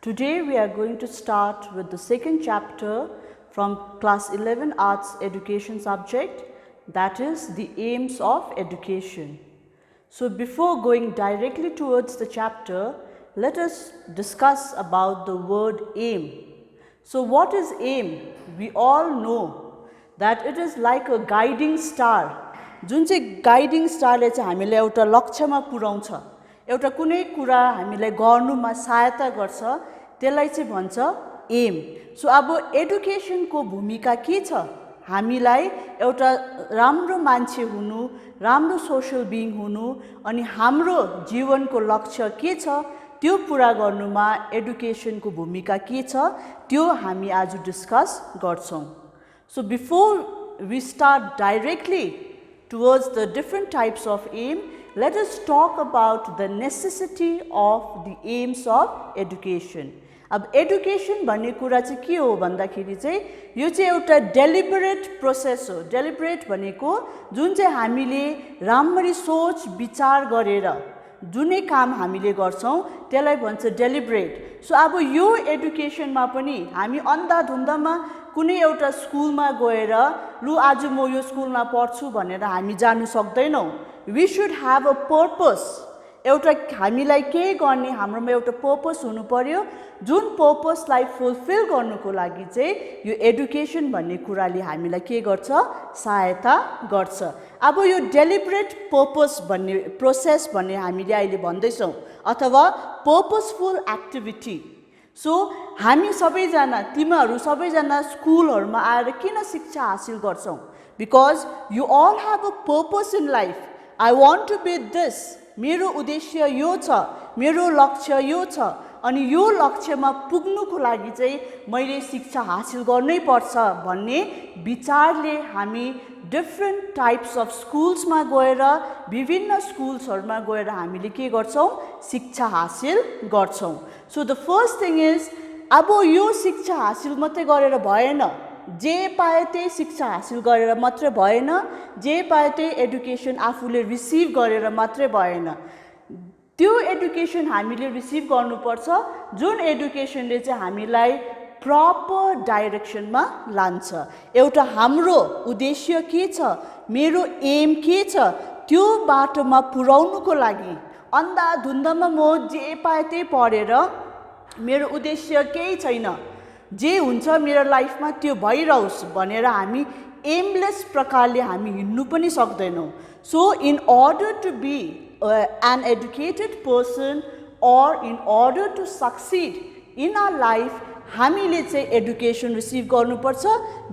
Today we are going to start with the second chapter from class 11 arts education subject, that is the aims of education. So before going directly towards the chapter, let us discuss about the word aim. So what is aim? We all know that it is like a guiding star. जुन चाहिँ guiding स्टारले चाहिँ हामीलाई एउटा लक्ष्यमा पुर्याउँछ, एउटा कुनै कुरा हामीलाई गर्नुमा सहायता गर्छ, त्यसलाई चाहिँ भन्छ एम. सो अब एडुकेसनको भूमिका के छ? हामीलाई एउटा राम्रो मान्छे हुनु, राम्रो सोशल बिइङ हुनु अनि हाम्रो जीवनको लक्ष्य के छ त्यो पूरा गर्नुमा एडुकेसनको भूमिका के छ त्यो हामी आज डिस्कस गर्छौं. So before we start directly towards the different types of aim, let us talk about the necessity of the aims of education. अब एडुकेसन भन्ने कुरा चाहिँ के हो भन्दाखेरि चाहिँ यो चाहिँ एउटा डेलिबरेट प्रोसेस हो. डेलिबरेट भनेको जुन चाहिँ हामीले राम्ररी सोच विचार गरेर जुनै काम हामीले गर्छौं त्यसलाई भन्छ डेलिबरेट. सो अब यो एडुकेसनमा पनि हामी अन्धाधुन्दामा कुनै एउटा स्कुलमा गएर लु आज म यो स्कुलमा पढ्छु भनेर हामी जानु सक्दैनौं. We should have a purpose. एउटा हामीलाई के गर्ने हाम्रोमा एउटा पर्पस हुनु पर्यो, जुन पर्पसलाई फुलफिल गर्नको लागि चाहिँ यो एडुकेसन भन्ने कुराले हामीलाई के गर्छ, सहायता गर्छ. अब यो डेलिबरेट पर्पस भन्ने प्रोसेस भन्ने हामीले अहिले भन्दैछौं अथवा पर्पसफुल एक्टिभिटी. सो हामी सबैजना तिमीहरू सबैजना स्कुलहरुमा आएर किन शिक्षा हासिल गर्छौं? Because you all have a purpose in life. I want to be this. मेरो उद्देश्य यो छ, मेरो लक्ष्य यो छ अनि यो लक्ष्यमा पुग्नुको लागि चाहिँ मैले शिक्षा हासिल गर्नै पर्छ भन्ने विचारले हामी डिफरेंट टाइप्स अफ स्कुल्समा गएर विभिन्न स्कुल्सहरुमा गएर हामीले के गर्छौं, शिक्षा हासिल गर्छौं. So the first thing is अब यो शिक्षा हासिल मात्रै गरेर भएन, जे पाए त्यही शिक्षा हासिल गरेर मात्रै भएन, जे पाए त्यही एडुकेसन आफूले रिसिभ गरेर मात्रै भएन. त्यो एडुकेसन हामीले रिसिभ गर्नुपर्छ जुन एडुकेसनले चाहिँ हामीलाई प्रपर डाइरेक्सनमा लान्छ. एउटा हाम्रो उद्देश्य के छ, मेरो एम के छ त्यो बाटोमा पुर्याउनुको लागि अन्धाधुन्दामा म जे पाए त्यही पढेर मेरो उद्देश्य केही छैन, जे हुन्छ मेरो लाइफमा त्यो भइरहोस् भनेर हामी एमलेस प्रकारले हामी हिँड्नु पनि सक्दैनौं. So in order to be an educated person or in order to succeed in our life, हामीले चाहिँ एडुकेसन रिसिभ गर्नुपर्छ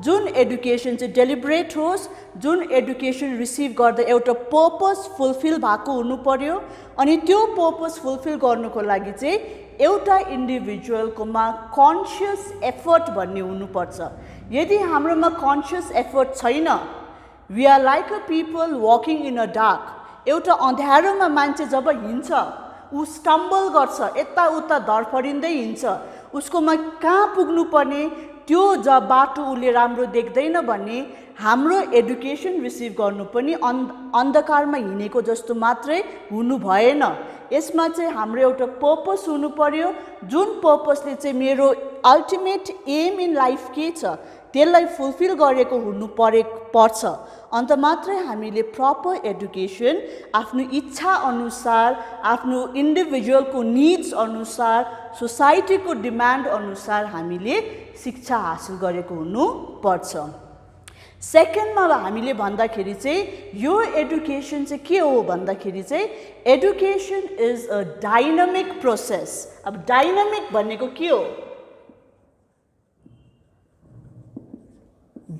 जुन एडुकेसन चाहिँ डेलिबरेट होस्, जुन एडुकेसन रिसिभ गर्दा एउटा पर्पस फुलफिल भएको हुनु पर्यो अनि त्यो पर्पस फुलफिल गर्नको लागि चाहिँ एउटा इन्डिभिजुअलकोमा कन्सियस एफर्ट भन्ने हुनुपर्छ. यदि हाम्रोमा कन्सियस एफर्ट छैन, we are like a people walking in a dark. एउटा अँध्यारोमा मान्छे जब हिँड्छ उ स्टम्बल गर्छ, यताउता धरफडिँदै हिँड्छ, उसकोमा कहाँ पुग्नु पर्ने त्यो जब बाटो उले राम्रो देख्दैन भन्ने हाम्रो एडुकेसन रिसिभ गर्नु पनि अन्धकारमा हिँडेको जस्तो मात्रै हुनु भएन. यसमा चाहिँ हाम्रो एउटा पर्पस हुनु पर्यो जुन पर्पसले चाहिँ मेरो अल्टिमेट एम इन लाइफ के छ त्यसलाई फुलफिल गरेको हुनु पर्छ. अन्त मात्रै हामीले प्रपर एडुकेसन आफ्नो इच्छा अनुसार, आफ्नो इन्डिभिजुअलको निड्स अनुसार, सोसाइटीको डिमान्ड अनुसार हामीले शिक्षा हासिल गरेको हुनु पर्छ. सेकेन्डमा हामीले भन्दाखेरि चाहिँ यो एडुकेसन चाहिँ के हो भन्दाखेरि चाहिँ education is a dynamic process. अब डाइनामिक भनेको के हो?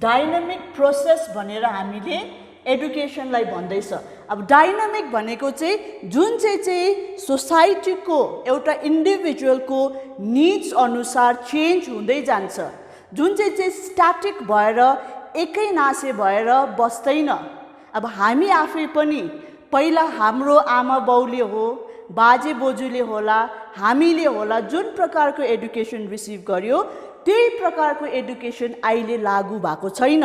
डाइनामिक प्रोसेस भनेर हामीले एडुकेसनलाई भन्दैछ. अब डाइनामिक भनेको चाहिँ जुन चाहिँ सोसाइटीको एउटा इन्डिभिजुअलको निड्स अनुसार चेन्ज हुँदै जान्छ, जुन चाहिँ स्ट्याटिक भएर एकै नासे भएर बस्दैन. अब हामी आफै पनि पहिला हाम्रो आमा बाउले हो, बाजे बोजूले होला, हामीले होला जुन प्रकारको एडुकेसन रिसिभ गर्यो त्यही प्रकारको एडुकेसन अहिले लागू भएको छैन.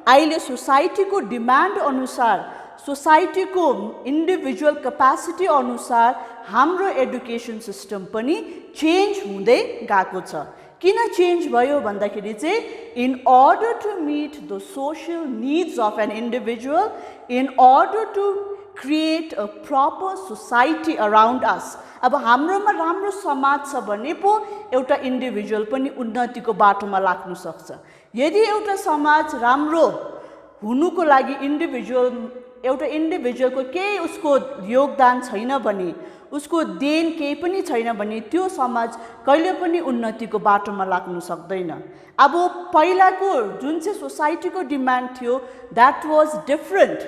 अहिले सोसाइटीको डिमान्ड अनुसार सोसाइटीको इन्डिभिजुअल क्यापासिटी अनुसार हाम्रो एडुकेसन सिस्टम पनि चेन्ज हुँदै गएको छ। किन चेन्ज भयो भन्दाखेरि चाहिँ in order to meet the social needs of an individual, in order to create a proper society around us. अब हाम्रोमा राम्रो समाज छ भने पो एउटा इन्डिभिजुअल पनि उन्नतिको बाटोमा लाग्न सक्छ। यदि एउटा समाज राम्रो हुनुको लागि एउटा इन्डिभिजुअलको केही उसको योगदान छैन भने, उसको देन केही पनि छैन भने त्यो समाज कहिले पनि उन्नतिको बाटोमा लाग्न सक्दैन। अब पहिलाको जुन चाहिँ सोसाइटीको डिमान्ड थियो द्याट वाज डिफरेन्ट,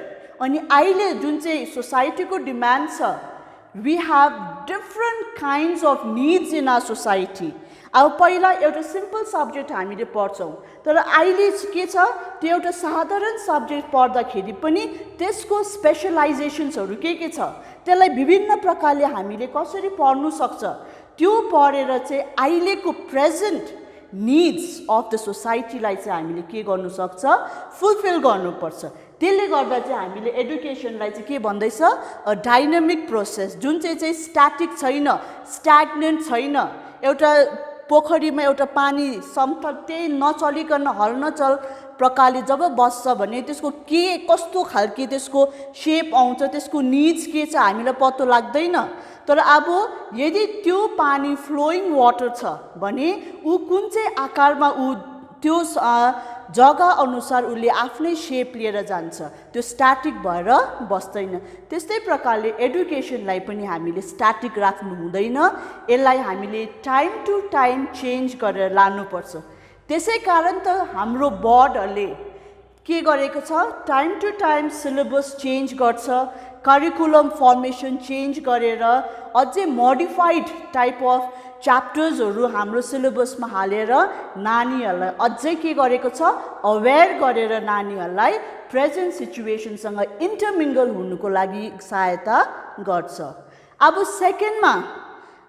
अनि अहिले जुन चाहिँ सोसाइटीको डिमान्ड छ, we have different kinds of needs in our society. अब पहिला एउटा सिम्पल सब्जेक्ट हामीले पढ्छौँ, तर अहिले के छ, त्यो एउटा साधारण सब्जेक्ट पढ्दाखेरि पनि त्यसको स्पेसलाइजेसन्सहरू के छ, त्यसलाई विभिन्न प्रकारले हामीले कसरी पढ्नु सक्छ, त्यो पढेर चाहिँ अहिलेको प्रेजेन्ट निड्स अफ द सोसाइटीलाई चाहिँ हामीले के गर्नु सक्छ, फुलफिल गर्नुपर्छ। त्यसले गर्दा चाहिँ हामीले एडुकेसनलाई चाहिँ के भन्दैछ, अ डाइनामिक प्रोसेस, जुन चाहिँ स्ट्याटिक छैन, स्ट्याग्नेन्ट छैन। एउटा पोखरीमा एउटा पानी समतल त्यही नचलिकन हलनचल प्रकारले जब बस्छ भने त्यसको के कस्तो खालके त्यसको सेप आउँछ, त्यसको निड्स के छ हामीलाई पत्तो लाग्दैन। तर अब यदि त्यो पानी फ्लोइङ वाटर छ भने ऊ कुन चाहिँ आकारमा ऊ त्यो जग्गा अनुसार उसले आफ्नै सेप लिएर जान्छ, त्यो स्ट्याटिक भएर बस्दैन। त्यस्तै प्रकारले एडुकेसनलाई पनि हामीले स्ट्याटिक राख्नु हुँदैन, यसलाई हामीले टाइम टु टाइम चेन्ज गरेर लानुपर्छ। त्यसै कारण त हाम्रो बोर्डहरूले के गरेको छ, time to time syllabus change गर्छ, करिकुलम फर्मेसन चेन्ज गरेर अझै मोडिफाइड टाइप अफ च्याप्टर्सहरू हाम्रो सिलेबसमा हालेर नानीहरूलाई अझै के गरेको छ, अवेर गरेर नानीहरूलाई प्रेजेन्ट सिचुएसनसँग इन्टरमिङ्गल हुनुको लागि सहायता गर्छ। अब सेकेन्डमा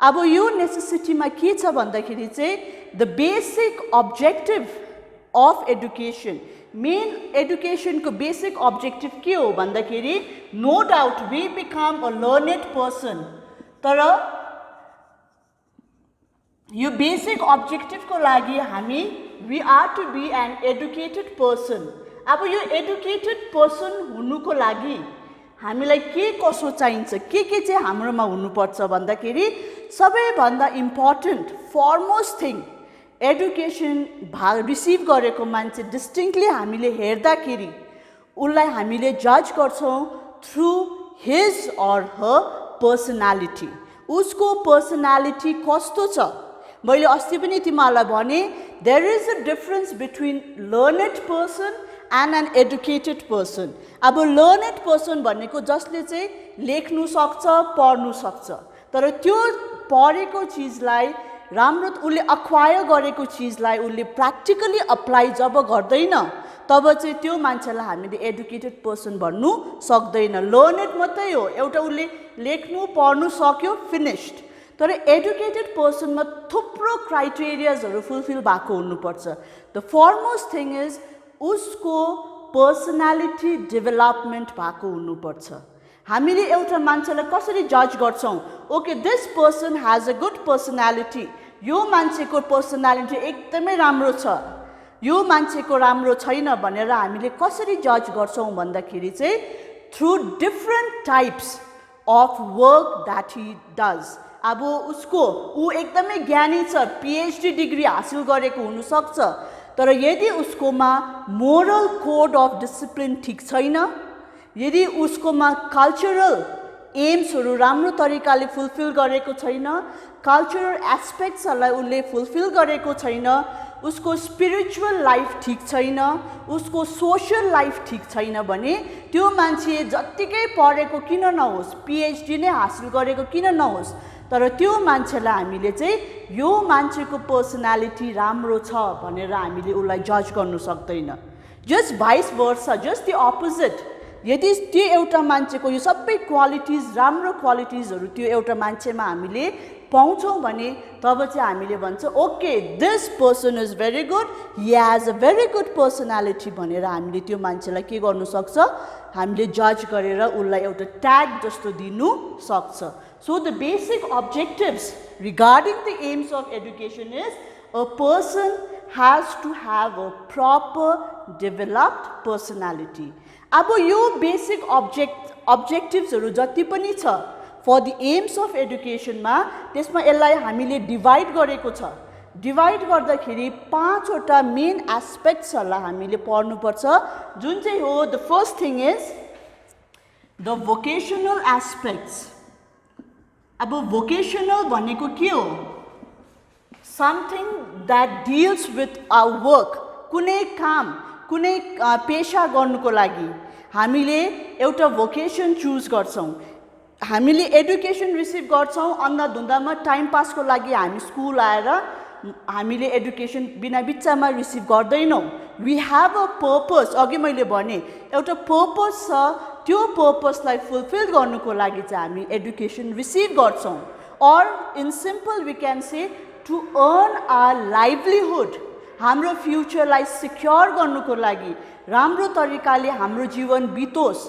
अब यो नेसेसिटीमा के छ भन्दाखेरि चाहिँ the basic objective of education, main एडुकेसनको बेसिक अब्जेक्टिभ के हो भन्दाखेरि no doubt we become a learned person. तर यो बेसिक अब्जेक्टिभको लागि हामी we are to be an educated person. अब यो एडुकेटेड पर्सन हुनुको लागि हामीलाई के कसो चाहिन्छ, के चाहिँ हाम्रोमा हुनुपर्छ भन्दाखेरि सबैभन्दा important foremost thing, education receive गरेको मान्छे डिस्टिङ्क्टली हामीले हेर्दाखेरि उसलाई हामीले जज गर्छौँ through his or her personality. उसको पर्सनालिटी कस्तो छ, मैले अस्ति पनि तिमीहरूलाई भने there is a difference between learned person and an educated person. अब लर्नेड पर्सन भनेको जसले चाहिँ लेख्नु सक्छ, पढ्नु सक्छ, तर त्यो पढेको चिजलाई राम्रो उसले अक्वायर गरेको चिजलाई उसले प्र्याक्टिकली अप्लाई जब गर्दैन तब चाहिँ त्यो मान्छेलाई हामीले एडुकेटेड पर्सन भन्नु सक्दैन। लर्नेड मात्रै हो, एउटा उसले लेख्नु पढ्नु सक्यो, फिनिस्ड। तर एडुकेटेड पर्सनमा थुप्रो क्राइटेरियाजहरू फुलफिल भएको हुनुपर्छ। द फरमोस्ट थिङ इज उसको पर्सनालिटी डेभलपमेन्ट भएको हुनुपर्छ। हामीले एउटा मान्छेलाई कसरी जज गर्छौँ, okay this person has a good personality, यो मान्छेको पर्सनालिटी एकदमै राम्रो छ, यो मान्छेको राम्रो छैन भनेर हामीले कसरी जज गर्छौँ भन्दाखेरि चाहिँ through different types of work that he does. अब ऊ एकदमै ज्ञानी छ, पिएचडी डिग्री हासिल गरेको हुनसक्छ, तर यदि उसकोमा मोरल कोड अफ डिसिप्लिन ठिक छैन, यदि उसकोमा कल्चरल एम्सहरू राम्रो तरिकाले फुलफिल गरेको छैन, कल्चरल एस्पेक्ट्सहरूलाई उसले फुलफिल गरेको छैन, उसको स्पिरिचुअल लाइफ ठिक छैन, उसको सोसल लाइफ ठिक छैन भने त्यो मान्छे जत्तिकै पढेको किन नहोस्, पिएचडी नै हासिल गरेको किन नहोस्, तर त्यो मान्छेलाई हामीले चाहिँ यो मान्छेको पर्सनालिटी राम्रो छ भनेर हामीले उसलाई जज गर्नु सक्दैन। Just vice versa, just the opposite, यदि त्यो एउटा मान्छेको यो सबै क्वालिटिज राम्रो क्वालिटिजहरू त्यो एउटा मान्छेमा हामीले पाउँछौँ भने तब चाहिँ हामीले भन्छौँ okay this person is very good, he has a very good personality भनेर हामीले त्यो मान्छेलाई के गर्नु सक्छ, हामीले जज गरेर उसलाई एउटा ट्याग जस्तो दिनु सक्छ। So the basic objectives regarding the aims of education is a person has to have a proper developed personality. अब यो बेसिक अब्जेक्टिभ्सहरू जति पनि छ फर द एम्स अफ एजुकेसनमा त्यसमा यसलाई हामीले डिभाइड गरेको छ। डिभाइड गर्दाखेरि 5 वटा मेन एस्पेक्ट्सहरूलाई हामीले पढ्नुपर्छ, जुन चाहिँ हो the first thing is the vocational aspects. अब भोकेसनल भनेको के हो? Something that deals with our work. कुनै काम कुनै पेशा गर्नुको लागि हामीले एउटा भोकेसन चुज गर्छौँ, हामीले एडुकेसन रिसिभ गर्छौँ, अन्धाधुन्दामा टाइम पासको लागि हामी स्कुल आएर हामीले एडुकेसन बिना बिच्चामा रिसिभ गर्दैनौँ। वी हेभ अ पर्पस, अघि मैले भने एउटा पर्पस छ, त्यो पर्पसलाई फुलफिल गर्नुको लागि चाहिँ हामी एडुकेसन रिसिभ गर्छौँ। Or in simple we can say to earn our livelihood, हाम्रो फ्युचरलाई सिक्योर गर्नुको लागि, राम्रो तरिकाले हाम्रो जीवन बितोस्,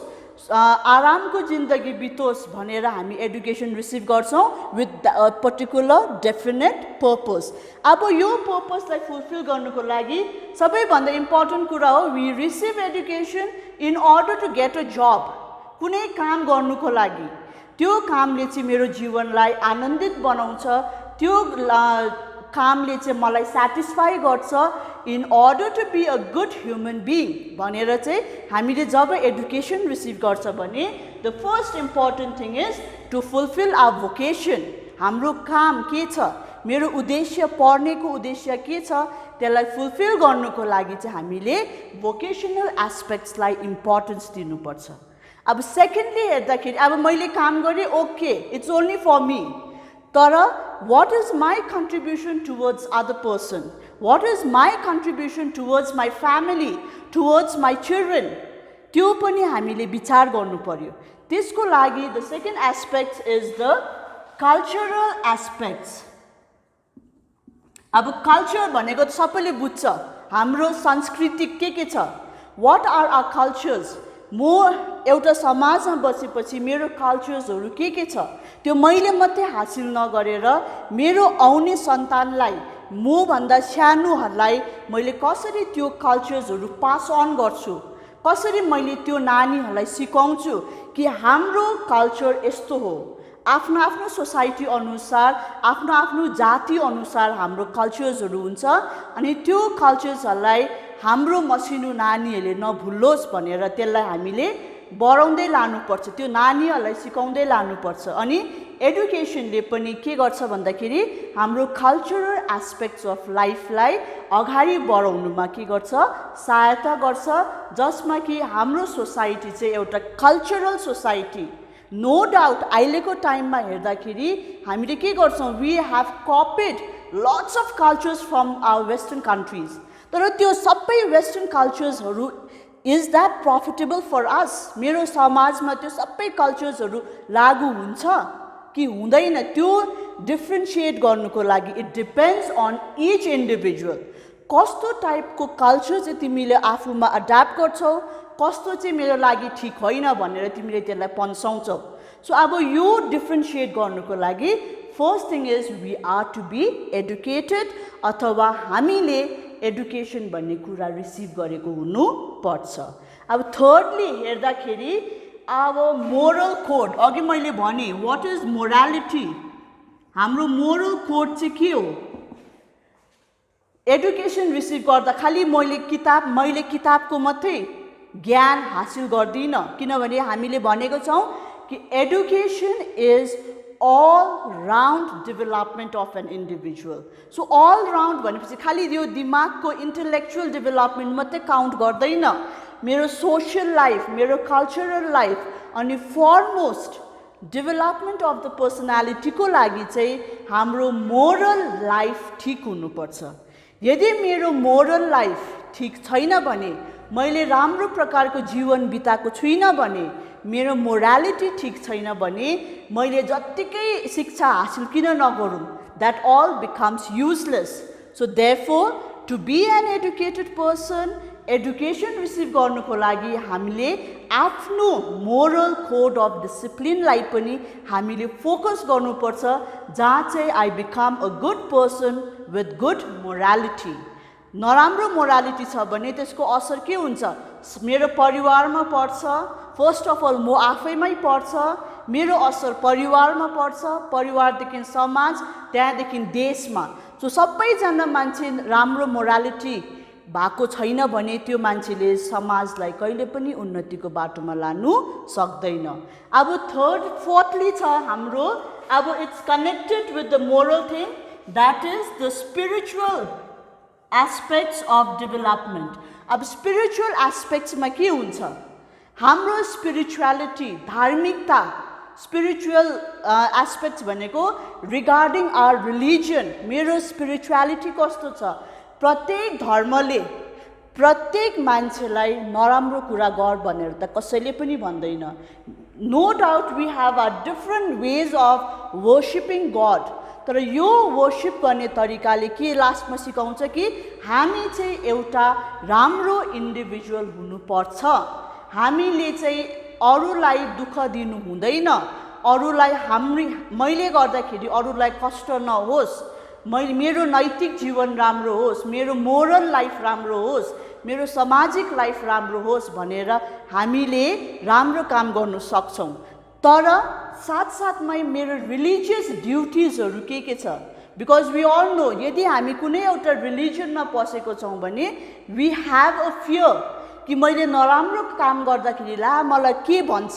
आरामको जिन्दगी बितोस् भनेर हामी एडुकेसन रिसिभ गर्छौँ with a particular definite purpose. अब यो पर्पसलाई फुलफिल गर्नुको लागि सबैभन्दा इम्पोर्टेन्ट कुरा हो we receive education in order to get a job. कुनै काम गर्नुको लागि त्यो कामले चाहिँ मेरो जीवनलाई आनन्दित बनाउँछ, त्यो कामले चाहिँ मलाई सेटिस्फाई गर्छ, in order to be a good human being भनेर चाहिँ हामीले जब एडुकेसन रिसिभ गर्छ भने the first important thing is to fulfil our vocation. हाम्रो काम के छ, मेरो उद्देश्य, पढ्नेको उद्देश्य के छ, त्यसलाई फुलफिल गर्नुको लागि चाहिँ हामीले भोकेसनल एस्पेक्ट्सलाई इम्पोर्टेन्स दिनुपर्छ। अब सेकेन्डली हेर्दाखेरि अब मैले काम गरेँ, okay it's only for me, तर what is my contribution towards other person, what is my contribution towards my family, towards my children, त्यो पनि हामीले विचार गर्नु पर्यो। त्यसको लागि the second aspect is the cultural aspects। अब कल्चर भनेको त सबैले बुझ्छ, हाम्रो संस्कृति के छ, what are our cultures। म एउटा समाजमा बसेपछि मेरो कल्चर्सहरू के छ त्यो मैले मात्रै हासिल नगरेर मेरो आउने सन्तानलाई, मभन्दा सानोहरूलाई मैले कसरी त्यो कल्चर्सहरू पास अन गर्छु, कसरी मैले त्यो नानीहरूलाई सिकाउँछु कि हाम्रो कल्चर यस्तो हो। आफ्नो आफ्नो सोसाइटी अनुसार, आफ्नो आफ्नो जाति अनुसार हाम्रो कल्चर्सहरू हुन्छ, अनि त्यो कल्चर्सहरूलाई हाम्रो मसिनो नानीहरूले नभुल्लोस् भनेर त्यसलाई हामीले बढाउँदै लानुपर्छ, त्यो नानीहरूलाई सिकाउँदै लानुपर्छ। अनि एडुकेसनले पनि के गर्छ भन्दाखेरि हाम्रो कल्चरल एस्पेक्ट्स अफ लाइफलाई अगाडि बढाउनुमा के गर्छ, सहायता गर्छ, जसमा कि हाम्रो सोसाइटी चाहिँ एउटा कल्चरल सोसाइटी। नो डाउट अहिलेको टाइममा हेर्दाखेरि हामीले के गर्छौँ, we have copied lots of cultures from our western countries, तर त्यो सबै वेस्टर्न कल्चर्सहरू is that profitable for us? मेरो समाजमा त्यो सबै कल्चर्सहरू लागु हुन्छ कि हुँदैन? त्यो डिफ्रेन्सिएट गर्नुको लागि it depends on each individual. कस्तो टाइपको कल्चर चाहिँ तिमीले आफूमा एडाप्ट गर्छौ, कस्तो चाहिँ मेरो लागि ठिक होइन भनेर तिमीले त्यसलाई पन्साउँछौ। सो अब यो डिफ्रेन्सिएट गर्नुको लागि first thing is we are to be educated, अथवा हामीले एडुकेसन भन्ने कुरा रिसिभ गरेको हुनुपर्छ। अब थर्डली हेर्दाखेरि अब मोरल कोड, अघि मैले भने व्हाट इज मोरालिटी, हाम्रो मोरल कोड चाहिँ के हो? एडुकेसन रिसिभ गर्दा खालि मैले किताबको मात्रै ज्ञान हासिल गर्दिनँ, किनभने हामीले भनेको छौँ कि education is all round development of an individual. So all round भनेपछि खालि यो दिमागको intellectual development मात्रै काउन्ट गर्दैन, मेरो सोशल लाइफ, मेरो कल्चरल लाइफ, अनि फरमोस्ट डेभलपमेन्ट अफ द पर्सनालिटीको लागि चाहिँ हाम्रो मोरल लाइफ ठिक हुनुपर्छ। यदि मेरो मोरल लाइफ ठिक छैन भने मैले राम्रो प्रकारको जीवन बिताएको छुइनँ भने, मेरो मोरालिटी ठिक छैन भने मैले जत्तिकै शिक्षा हासिल किन नगरौँ, that all becomes useless. So therefore, to be an educated person, education receive गर्नुको लागि हामीले आफ्नो मोरल कोड अफ डिसिप्लिनलाई पनि हामीले फोकस गर्नुपर्छ, जहाँ चाहिँ I become a good person with good morality. नराम्रो मोरालिटी छ भने त्यसको असर के हुन्छ? मेरो परिवारमा पर्छ, फर्स्ट अफ अल म आफैमै पर्छ, मेरो असर परिवारमा पर्छ, परिवारदेखि समाज, त्यहाँदेखि देशमा। सो सबैजना मान्छे राम्रो मोरालिटी भएको छैन भने त्यो मान्छेले समाजलाई कहिले पनि उन्नतिको बाटोमा लानु सक्दैन। अब फोर्थली छ हाम्रो, अब it's connected with the moral thing, that is the spiritual aspects of development. अब स्पिरिचुअल एस्पेक्ट्समा के हुन्छ? हाम्रो स्पिरिचुअलिटी, धार्मिकता, स्पिरिचुअल एस्पेक्ट्स भनेको रिगार्डिङ आवर रिलिजन, मेरो स्पिरिचुअलिटी कस्तो छ? प्रत्येक धर्मले प्रत्येक मान्छेलाई नराम्रो कुरा गर भनेर त कसैले पनि भन्दैन। No doubt we have a different ways of worshipping God, तर यो वर्शिप गर्ने तरिकाले के लास्टमा सिकाउँछ कि हामी चाहिँ एउटा राम्रो इन्डिभिजुअल हुनुपर्छ। हामीले चाहिँ अरूलाई दुःख दिनु हुँदैन, अरूलाई मैले गर्दाखेरि अरूलाई कष्ट नहोस्, मेरो नैतिक जीवन राम्रो होस्, मेरो मोरल लाइफ राम्रो होस्, मेरो सामाजिक लाइफ राम्रो होस् भनेर हामीले राम्रो काम गर्न सक्छौँ। तर साथसाथमै मेरो रिलिजियस ड्युटिजहरू के छ? बिकज वी अल नो, यदि हामी कुनै एउटा रिलिजनमा पसेको छौँ भने वी हेभ अ फियर कि मैले नराम्रो काम गर्दाखेरि ला मलाई के भन्छ,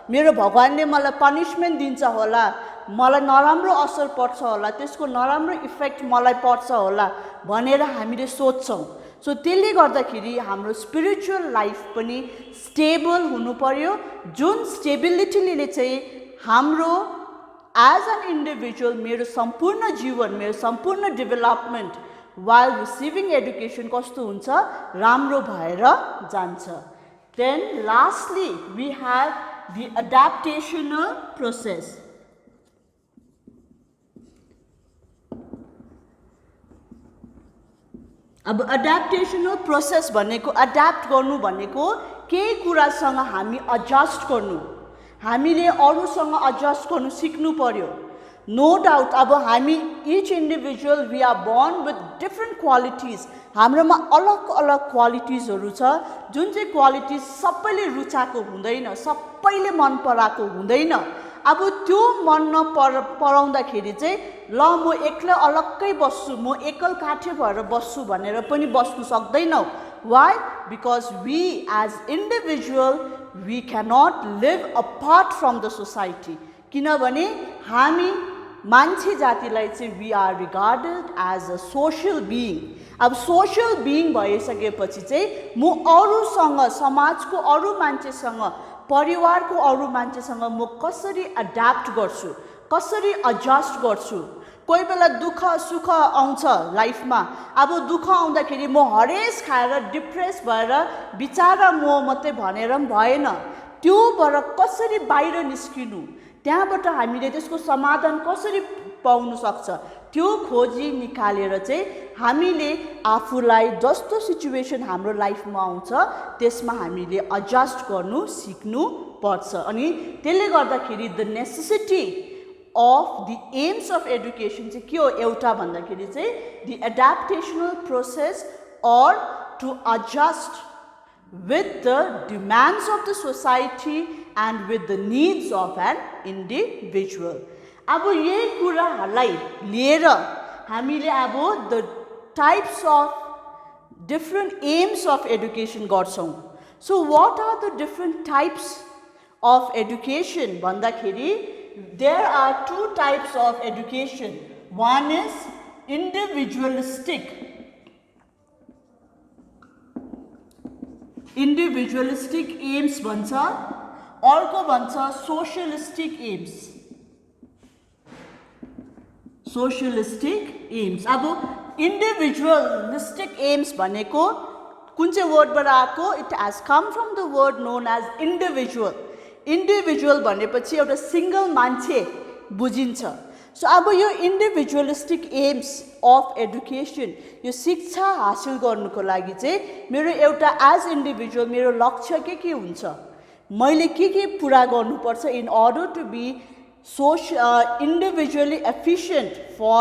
मेरो भगवानले मलाई पनिसमेन्ट दिन्छ होला, मलाई नराम्रो असर पर्छ होला, त्यसको नराम्रो इफेक्ट मलाई पर्छ होला भनेर हामीले सोच्छौँ। सो त्यसले गर्दाखेरि हाम्रो स्पिरिचुअल लाइफ पनि स्टेबल हुनु पर्यो, जुन स्टेबिलिटीले चाहिँ हाम्रो एज एन इन्डिभिजुअल मेरो सम्पूर्ण जीवन, मेरो सम्पूर्ण डेभलपमेन्ट वाइल रिसिभिङ एडुकेसन कस्तो हुन्छ? राम्रो भएर जान्छ। Then lastly we have the adaptational process. अब एडाप्टेसनल प्रोसेस भनेको, एडाप्ट गर्नु भनेको केही कुरासँग हामी एडजस्ट गर्नु, हामीले अरूसँग एडजस्ट गर्नु सिक्नु पर्यो। नो डाउट अब हामी each individual we are born with different qualities, हाम्रोमा अलग अलग क्वालिटिजहरू छ, जुन चाहिँ क्वालिटिज सबैले रुचाएको हुँदैन, सबैले मन पराएको हुँदैन। अब त्यो मन नपराउँदाखेरि चाहिँ ल म एक्लै अलग्गै बस्छु, म एकल काठे भएर बस्छु भनेर पनि बस्नु सक्दैनौँ। Why? Because we as individual we cannot live apart from the society, किनभने हामी मान्छे जातिलाई चाहिँ we are regarded as a social being. अब सोसियल बिइङ भइसकेपछि चाहिँ म अरूसँग, समाजको अरू मान्छेसँग, परिवारको अरू मान्छेसँग म कसरी एडाप्ट गर्छु, कसरी एडजस्ट गर्छु। कोही बेला दुःख सुख आउँछ लाइफमा, अब दुःख आउँदाखेरि म हरेस खाएर डिप्रेस भएर बिचारा म मात्रै भनेर पनि भएन, त्योबाट कसरी बाहिर निस्किनु, त्यहाँबाट हामीले त्यसको समाधान कसरी पाउनु सक्छ, त्यो खोजी निकालेर चाहिँ हामीले आफूलाई जस्तो सिचुएसन हाम्रो लाइफमा आउँछ त्यसमा हामीले एडजस्ट गर्नु सिक्नु पर्छ। अनि त्यसले गर्दाखेरि the necessity of the aims of education चाहिँ के हो एउटा भन्दाखेरि चाहिँ the adaptational process or to adjust with the demands of the society and with the needs of an individual. अब यही कुराहरूलाई लिएर हामीले अब the types of different aims of education गर्छौँ। So what are the different types of education भन्दाखेरि there are two types of education. One is individualistic aims भन्छ, अर्को भन्छ सोशलिस्टिक एम्स। अब इन्डिभिजुअलिस्टिक एम्स भनेको कुन चाहिँ वर्डबाट आएको? It has come from the word known as individual. Individual भनेपछि एउटा सिंगल मान्छे बुझिन्छ। सो अब यो इन्डिभिजुअलिस्टिक एम्स अफ एडुकेसन, यो शिक्षा हासिल गर्नुको लागि चाहिँ मेरो एउटा एज इन्डिभिजुअल मेरो लक्ष्य के हुन्छ, मैले के पुरा गर्नुपर्छ in order to be individually efficient for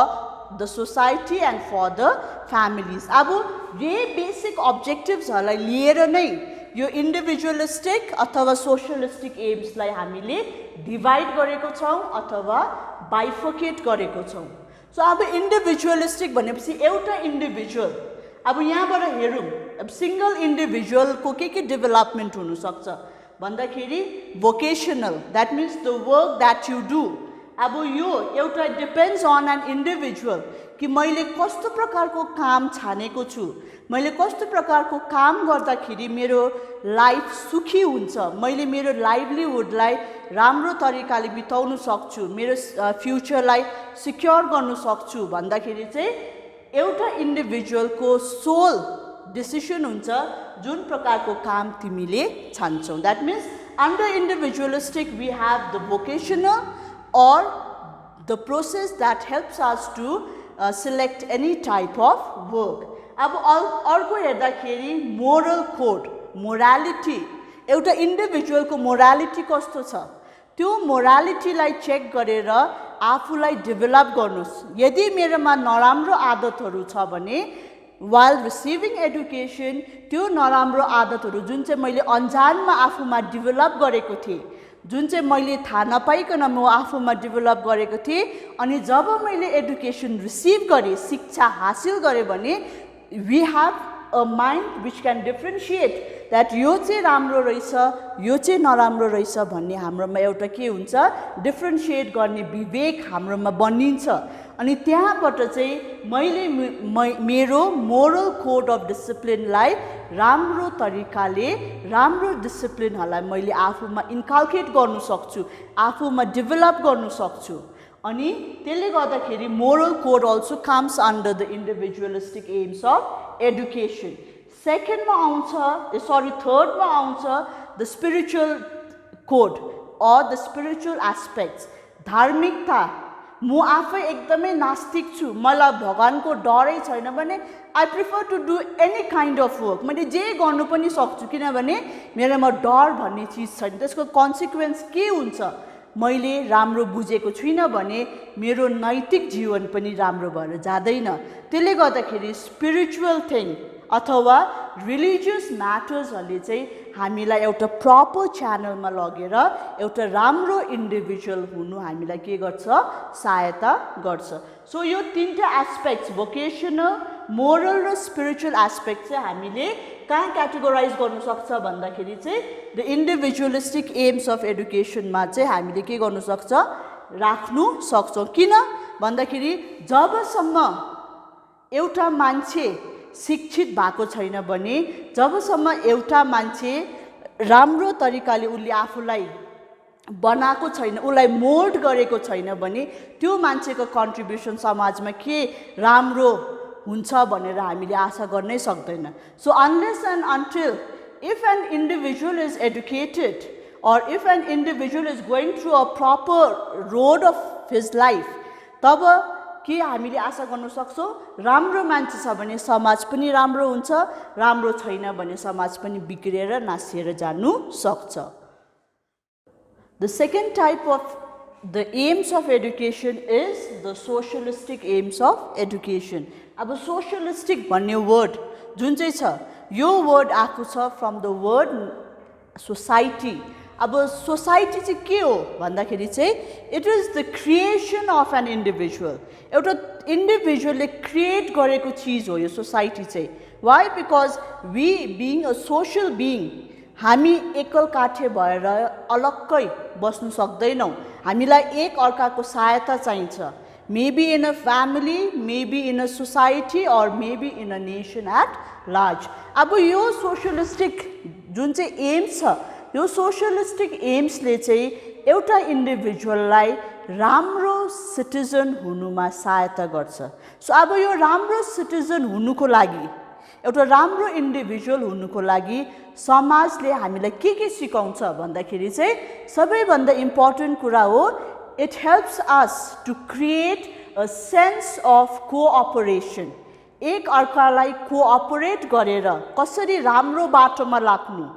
the society and for the families। अब यही बेसिक अब्जेक्टिभ्सहरूलाई लिएर नै यो इन्डिभिजुअलिस्टिक अथवा सोशलिस्टिक एम्सलाई हामीले डिभाइड गरेको छौँ अथवा बाइफोकेट गरेको छौँ। सो अब इन्डिभिजुअलिस्टिक भनेपछि एउटा इन्डिभिजुअल, अब यहाँबाट हेरौँ अब सिंगल इन्डिभिजुअलको के डेभलपमेन्ट हुनसक्छ भन्दाखेरि vocational, that means the work that you do. अब यो एउटा डिपेन्ड्स अन एन इन्डिभिजुअल कि मैले कस्तो प्रकारको काम छानेको छु, मैले कस्तो प्रकारको काम गर्दाखेरि मेरो लाइफ सुखी हुन्छ, मैले मेरो लाइभलीहुडलाई राम्रो तरिकाले बिताउन सक्छु, मेरो फ्युचरलाई सिक्योर गर्न सक्छु भन्दाखेरि चाहिँ एउटा इन्डिभिजुअलको सोल डिसिसन हुन्छ जुन प्रकारको काम तिमीले छान्छौ। That means under individualistic we have the vocational or the process that helps us to select any type of work। अब अर्को हेर्दाखेरि मोरल कोड, मोरालिटी, एउटा इन्डिभिजुअलको मोरालिटी कस्तो छ त्यो मोरालिटीलाई चेक गरेर आफूलाई डेभलप गर्नुस्। यदि मेरोमा नराम्रो आदतहरू छ भने while receiving education त्यो नराम्रो आदतहरू जुन चाहिँ मैले अन्जानमा आफूमा डेभलप गरेको थिएँ, जुन चाहिँ मैले थाहा नपाइकन म आफूमा डेभलप गरेको थिएँ, अनि जब मैले एडुकेसन रिसिभ गरेँ, शिक्षा हासिल गरेँ भने we have a mind which can differentiate that यो चाहिँ राम्रो रहेछ, यो चाहिँ नराम्रो रहेछ भन्ने हाम्रोमा एउटा के हुन्छ, डिफ्रेन्सिएट गर्ने विवेक हाम्रोमा बनिन्छ। अनि त्यहाँबाट चाहिँ मैले मेरो मोरल कोड अफ डिसिप्लिनलाई राम्रो तरिकाले, राम्रो डिसिप्लिनहरूलाई मैले आफूमा इन्कल्केट गर्नु सक्छु, आफूमा डेभलप गर्नु सक्छु। अनि त्यसले गर्दाखेरि moral code also comes under the individualistic aims of education. सेकेन्डमा आउँछ, थर्डमा आउँछ the spiritual code or the spiritual aspects. धार्मिकता, म आफै एकदमै नास्तिक छु, मलाई भगवानको डरै छैन भने I prefer to do any kind of work, मैले जे गर्नु पनि सक्छु किनभने मेरोमा डर भन्ने चिज छैन। त्यसको कन्सिक्वेन्स के हुन्छ, मैले राम्रो बुझेको छुइनँ भने मेरो नैतिक जीवन पनि राम्रो भएर जाँदैन। त्यसले गर्दाखेरि स्पिरिचुअल थिङ अथवा रिलिजियस म्याटर्सहरूले चाहिँ हामीलाई एउटा प्रपर च्यानलमा लगेर एउटा राम्रो इन्डिभिजुअल हुनु हामीलाई के गर्छ, सहायता गर्छ। सो यो तीनटा एस्पेक्ट्स भोकेसनल, मोरल र स्पिरिचुअल एस्पेक्ट चाहिँ हामीले कहाँ क्याटेगोराइज गर्नु सक्छ भन्दाखेरि चाहिँ द इन्डिभिजुअलिस्टिक एम्स अफ एडुकेसनमा चाहिँ हामीले के गर्नु सक्छ, राख्नु सक्छौँ। किन भन्दाखेरि जबसम्म एउटा मान्छे शिक्षित भएको छैन भने, जबसम्म एउटा मान्छे राम्रो तरिकाले उसले आफूलाई बनाएको छैन, उसलाई मोल्ड गरेको छैन भने त्यो मान्छेको कन्ट्रिब्युसन समाजमा के राम्रो हुन्छ भनेर हामीले आशा गर्नै सक्दैन। So unless and until if an individual is educated or if an individual is going through a proper road of his life, तब के हामीले आशा गर्न सक्छौँ, राम्रो मान्छे छ भने समाज पनि राम्रो हुन्छ, राम्रो छैन भने समाज पनि बिग्रेर नासिएर जानु सक्छ। The second type of the aims of education is the socialistic aims of education। अब socialistic भन्ने word जुन चाहिँ छ, यो word आएको छ from the word society। अब सोसाइटी चाहिँ के हो भन्दाखेरि चाहिँ it is the creation of an individual, एउटा इन्डिभिजुअलले क्रिएट गरेको चिज हो यो सोसाइटी चाहिँ। Why? Because we being a social being, हामी एकल काठे भएर अलग्गै बस्नु सक्दैनौँ, हामीलाई एक अर्काको सहायता चाहिन्छ। Maybe in a family, maybe in a society or maybe in a nation at large. अब यो सोशलिस्टिक जुन चाहिँ एम्स छ, यो सोशलिस्टिक एम्सले चाहिँ एउटा इन्डिभिजुअललाई राम्रो सिटिजन हुनुमा सहायता गर्छ। सो अब यो राम्रो सिटिजन हुनुको लागि एउटा राम्रो इन्डिभिजुअल हुनुको लागि समाजले हामीलाई के सिकाउँछ भन्दाखेरि चाहिँ सबैभन्दा इम्पोर्टेन्ट कुरा हो it helps us to create a sense of cooperation एक अर्कालाई कोअपरेट गरेर कसरी राम्रो बाटोमा लाग्नु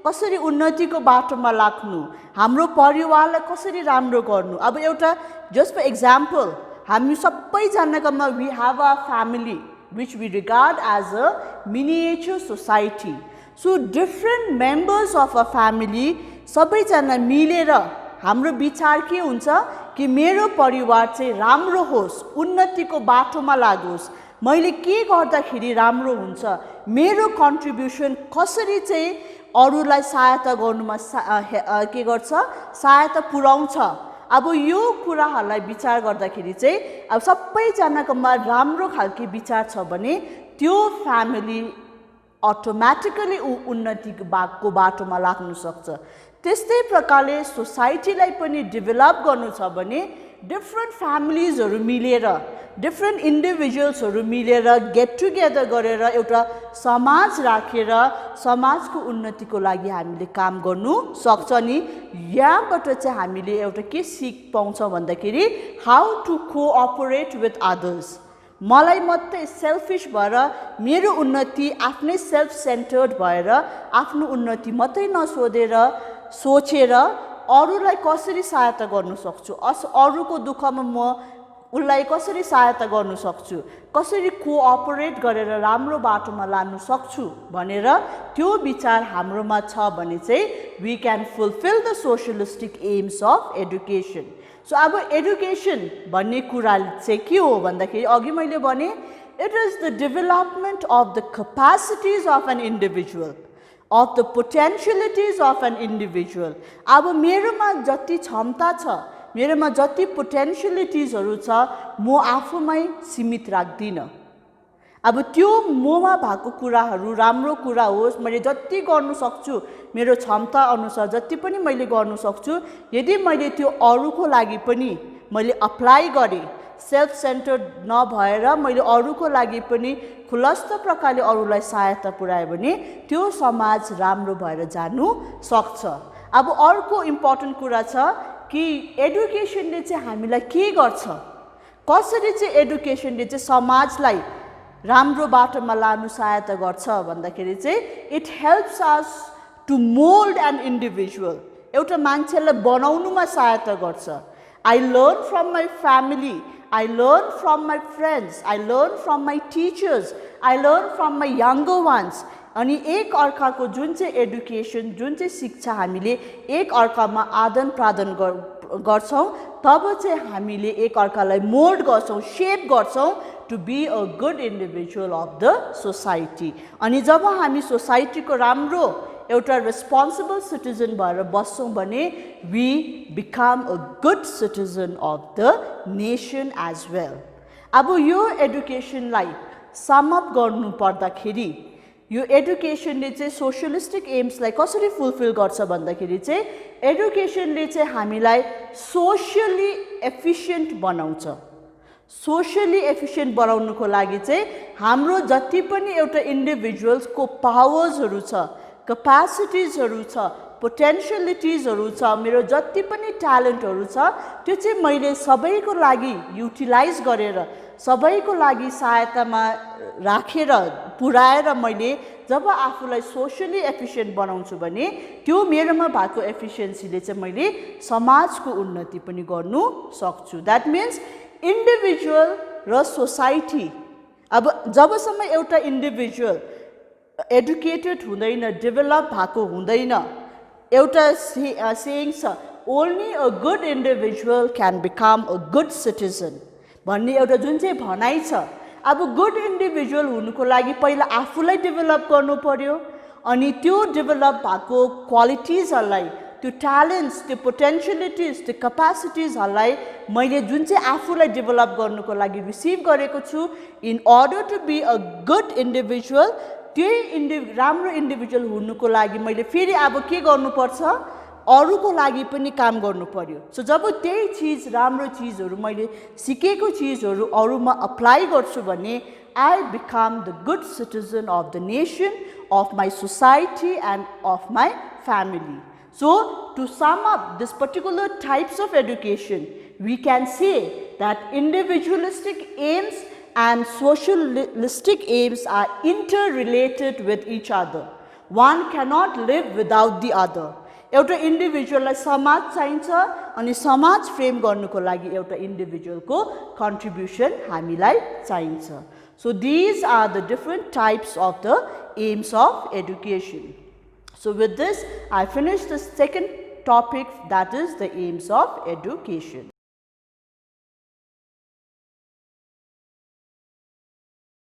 कसरी उन्नतिको बाटोमा लाग्नु हाम्रो परिवारलाई कसरी राम्रो गर्नु अब एउटा जस्ट फर एक्जाम्पल हामी सबैजनाकोमा we have a family which we regard as a miniature society. So different members of a family सबैजना मिलेर हाम्रो विचार के हुन्छ कि मेरो परिवार चाहिँ राम्रो होस् उन्नतिको बाटोमा लागोस् मैले के गर्दाखेरि राम्रो हुन्छ मेरो कन्ट्रिब्युसन कसरी चाहिँ अरूलाई सहायता गर्नुमा के गर्छ सहायता पुर्याउँछ अब यो कुराहरूलाई विचार गर्दाखेरि चाहिँ अब सबैजनाकोमा राम्रो खालको विचार छ भने त्यो फ्यामिली अटोमेटिकली उन्नतिको बाटोमा लाग्न सक्छ त्यस्तै प्रकारले सोसाइटीलाई पनि डेभलप गर्नु छ भने डिफ्रेन्ट फ्यामिलीजहरू मिलेर डिफ्रेन्ट इन्डिभिजुअल्सहरू मिलेर गेट टुगेदर गरेर एउटा समाज राखेर समाजको उन्नतिको लागि हामीले काम गर्नु सक्छ नि यहाँबाट चाहिँ हामीले एउटा के सिक पाउँछ भन्दाखेरि how to cooperate with others मलाई मात्रै सेल्फिश भएर मेरो उन्नति आफ्नै सेल्फ सेन्टर्ड भएर आफ्नो उन्नति मात्रै नसोधेर सोचेर अरूलाई कसरी सहायता गर्न सक्छु अरूको दुःखमा म उनलाई कसरी सहायता गर्न सक्छु कसरी कोअपरेट गरेर राम्रो बाटोमा लानु सक्छु भनेर त्यो विचार हाम्रोमा छ भने चाहिँ we can fulfil the socialistic aims of education so अब एडुकेसन भन्ने कुरा चाहिँ के हो भन्दाखेरि अघि मैले भने it is the development of the capacities of an individual of the potentialities of an individual अब मेरोमा जति क्षमता छ मेरोमा जति पोटेन्शियलिटिजहरु छ म आफूमै सीमित राख्दिन अब त्यो ममा भएको कुराहरु राम्रो कुरा होस् मैले जति गर्न सक्छु मेरो क्षमता अनुसार जति पनि मैले गर्न सक्छु यदि मैले त्यो अरूको लागि पनि मैले अप्लाई गरे सेल्फ सेन्टर्ड नभएर मैले अरूको लागि पनि खुलस्त प्रकारले अरूलाई सहायता पुर्याए भने त्यो समाज राम्रो भएर जानु सक्छ अब अर्को इम्पोर्टेन्ट कुरा छ कि एडुकेसनले चाहिँ हामीलाई के गर्छ कसरी चाहिँ एडुकेसनले चाहिँ समाजलाई राम्रो बाटोमा लानु सहायता गर्छ भन्दाखेरि चाहिँ it helps us to mould an individual एउटा मान्छेलाई बनाउनुमा सहायता गर्छ I learn from my family, I learn from my friends, I learn from my teachers, I learn from my younger ones. अनि एक अर्काको जुन चाहिँ एडुकेसन जुन चाहिँ शिक्षा हामीले एक अर्कामा आदान प्रदान गर्छौं तब चाहिँ हामीले एक अर्कालाई मोल्ड गर्छौं शेप गर्छौं to be a good individual of the society अनि जब हामी सोसाइटीको राम्रो एउटा रेस्पोन्सिबल सिटिजन भएर बस्छौं भने we become a good citizen of the nation as well अब यो एडुकेसनलाई सम अप गर्नु पर्दाखेरि यो एडुकेसनले चाहिँ सोशलिस्टिक एम्सलाई कसरी फुलफिल गर्छ भन्दाखेरि चाहिँ एडुकेसनले चाहिँ हामीलाई सोशली एफिसिएन्ट बनाउँछ सोशली एफिसिएन्ट बनाउनुको लागि चाहिँ हाम्रो जति पनि एउटा इन्डिभिजुअल्सको पावर्सहरु छ क्यापेसिटिजहरु छ पोटेन्शियलिटिजहरु छ मेरो जति पनि ट्यालेन्टहरु छ त्यो चाहिँ मैले सबैको लागि युटिलाइज गरेर सबैको लागि सहायतामा राखेर पुर्याएर मैले जब आफूलाई सोशली एफिसिएन्ट बनाउँछु भने त्यो मेरोमा भएको एफिसिएन्सीले चाहिँ मैले समाजको उन्नति पनि गर्नु सक्छु दैट मीन्स इन्डिभिजुअल र सोसाइटी अब जबसम्म एउटा इन्डिभिजुअल एडुकेटेड हुँदैन डेभलप भएको हुँदैन एउटा सेयिङ छ only a good individual can become a good citizen भन्ने एउटा जुन चाहिँ भनाइ छ अब गुड इन्डिभिजुअल हुनुको लागि पहिला आफूलाई डेभलप गर्नु पर्यो अनि त्यो डेभलप भएको क्वालिटिजहरुलाई त्यो ट्यालेन्ट्स त्यो पोटेन्शियलिटिज त्यो क्यापेसिटिजहरुलाई मैले जुन चाहिँ आफूलाई डेभलप गर्नुको लागि रिसिभ गरेको छु in order to be a good individual त्यही राम्रो इन्डिभिजुअल हुनुको लागि मैले फेरि अब के गर्नुपर्छ अरूको लागि पनि काम गर्नु पर्यो। सो जब त्यही चिज राम्रो चिजहरू मैले सिकेको चिजहरू अरूमा अप्लाई गर्छु भने I become the good citizen of the nation, of my society and of my family. So to sum up this particular types of education, we can say that individualistic aims and socialistic aims are interrelated with each other. One cannot live without the other. एउटा इन्डिभिजुअललाई समाज चाहिन्छ अनि समाज frame गर्नुको लागि एउटा इन्डिभिजुअलको contribution हामीलाई चाहिन्छ. So these are the different types of the aims of education. So with this I finish the second topic, that is the aims of education.